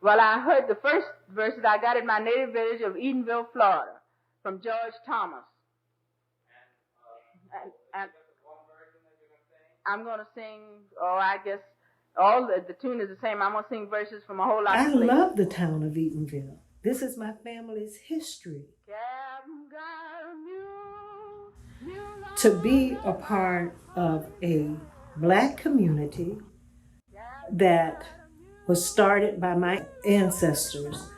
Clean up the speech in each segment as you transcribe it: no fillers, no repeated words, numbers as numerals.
Well, I heard the first verse that I got in my native village of Eatonville, Florida, from George Thomas. And I'm going to sing, I guess all the tune is the same. I'm going to sing verses from a whole lot of places. I love the town of Eatonville. This is my family's history. To be a part of a Black community that was started by my ancestors.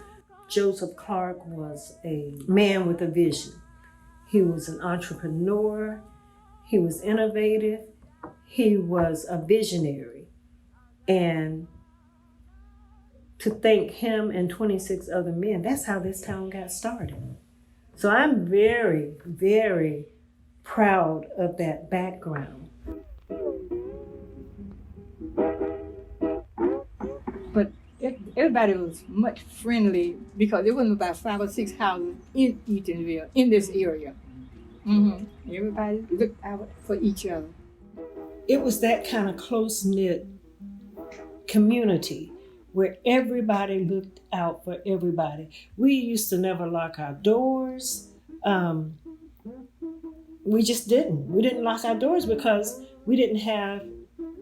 Joseph Clark was a man with a vision. He was an entrepreneur. He was innovative. He was a visionary. And to thank him and 26 other men, that's how this town got started. So I'm very, very proud of that background. But everybody was much friendly because there wasn't about 5 or 6 houses in Eatonville, in this area. Everybody looked out for each other. It was that kind of close-knit community where everybody looked out for everybody. We used to never lock our doors. We just didn't. We didn't lock our doors because we didn't have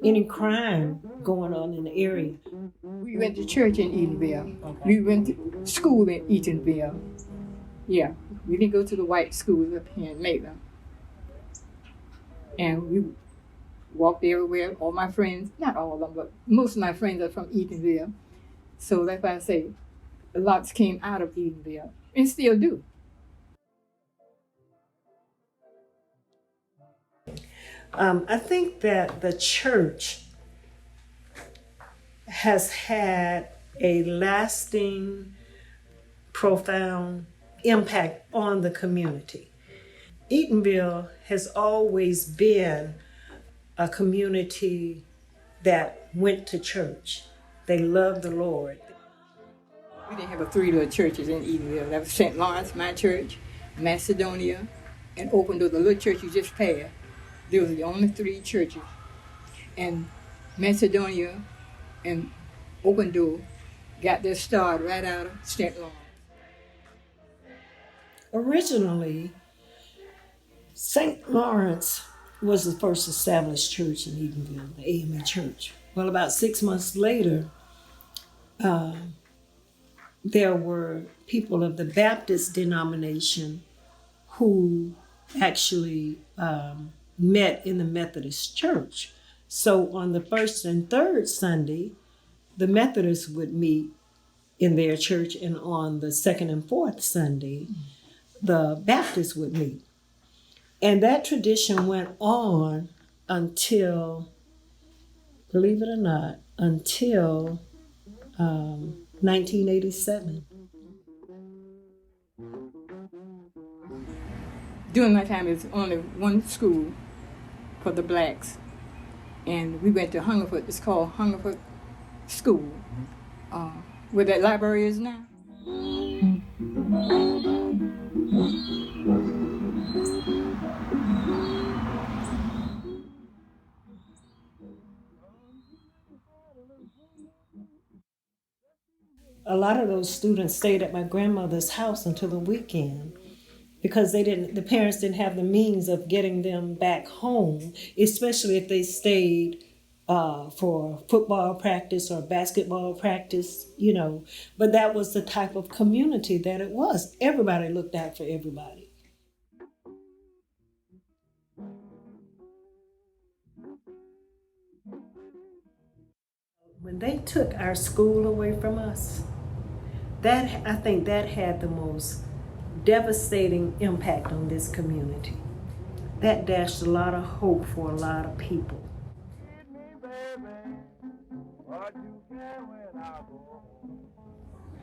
any crime going on in the area. We went to church in Eatonville. Okay. We went to school in Eatonville. Yeah, we didn't go to the white schools up here in Maitland. And we walked everywhere. All my friends, not all of them, but most of my friends are from Eatonville. So that's why I say lots came out of Eatonville and still do. I think that the church has had a lasting, profound impact on the community. Eatonville has always been a community that went to church. They loved the Lord. We didn't have 3 little churches in Eatonville. That was St. Lawrence, my church, Macedonia, and Oakland, the little church you just passed. There was the only 3 churches. And Macedonia and Oakland got their start right out of St. Lawrence. Originally, St. Lawrence was the first established church in Eatonville, the AME church. Well, about 6 months later, there were people of the Baptist denomination who actually met in the Methodist church. So on the first and third Sunday, the Methodists would meet in their church, and on the second and fourth Sunday, the Baptists would meet. And that tradition went on until, believe it or not, until 1987. During my time, there was only one school for the blacks. And we went to Hungerford. It's called Hungerford School, where that library is now. A lot of those students stayed at my grandmother's house until the weekend because the parents didn't have the means of getting them back home, especially if they stayed for football practice or basketball practice, But that was the type of community that it was. Everybody looked out for everybody. When they took our school away from us, I think that had the most devastating impact on this community. That dashed a lot of hope for a lot of people.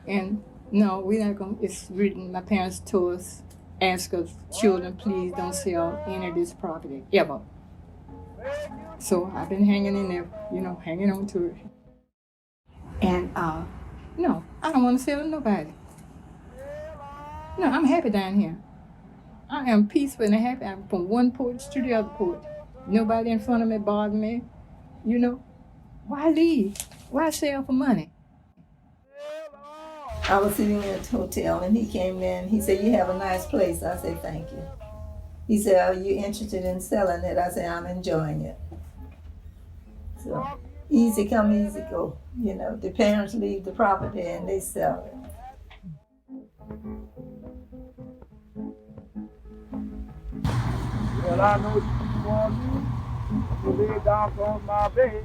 And no, we're not going to, it's written, my parents told us, ask us, children, please don't sell any of this property, ever. So I've been hanging in there, hanging on to it. And no, I don't want to sell to nobody. No, I'm happy down here. I am peaceful and happy. I'm from one porch to the other porch. Nobody in front of me bothering me. Why leave? Why sell for money? I was sitting at the hotel and he came in. He said, "You have a nice place." I said, "Thank you." He said, "Are you interested in selling it?" I said, "I'm enjoying it." So easy come, easy go. You know, the parents leave the property and they sell it. Well, I know you want me. You lay down on my bed.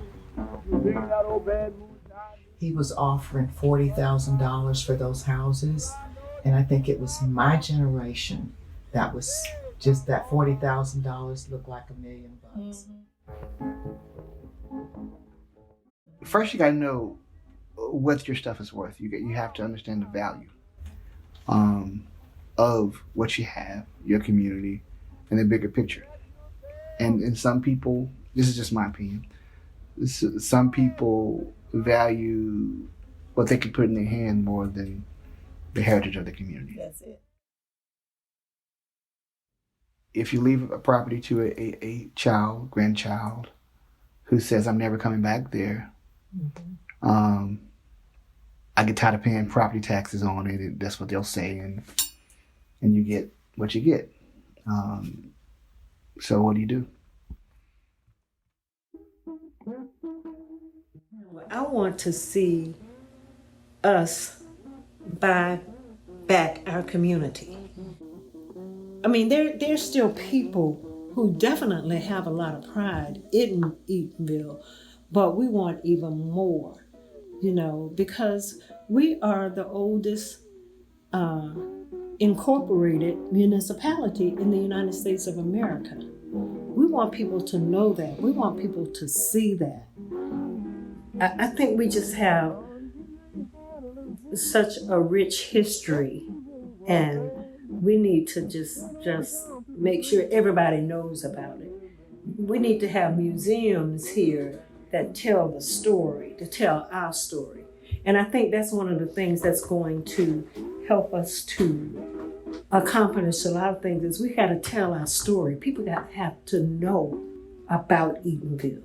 You bring that old bad moonshine. He was offering $40,000 for those houses, and I think it was my generation that was just that $40,000 looked like $1 million. First, you got to know what your stuff is worth. You have to understand the value of what you have, your community, and the bigger picture. And some people, this is just my opinion, some people value what they can put in their hand more than the heritage of the community. That's it. If you leave a property to a child, grandchild, who says, "I'm never coming back there," I get tired of paying property taxes on it. That's what they'll say, and you get what you get. So what do you do? I want to see us buy back our community. I mean, there's still people who definitely have a lot of pride in Eatonville, but we want even more, you know, because we are the oldest incorporated municipality in the United States of America. We want people to know that. We want people to see that. I think we just have such a rich history, and we need to just make sure everybody knows about it. We need to have museums here that tell the story, to tell our story. And I think that's one of the things that's going to help us to accomplish a lot of things, is we got to tell our story. People got to have to know about Eatonville.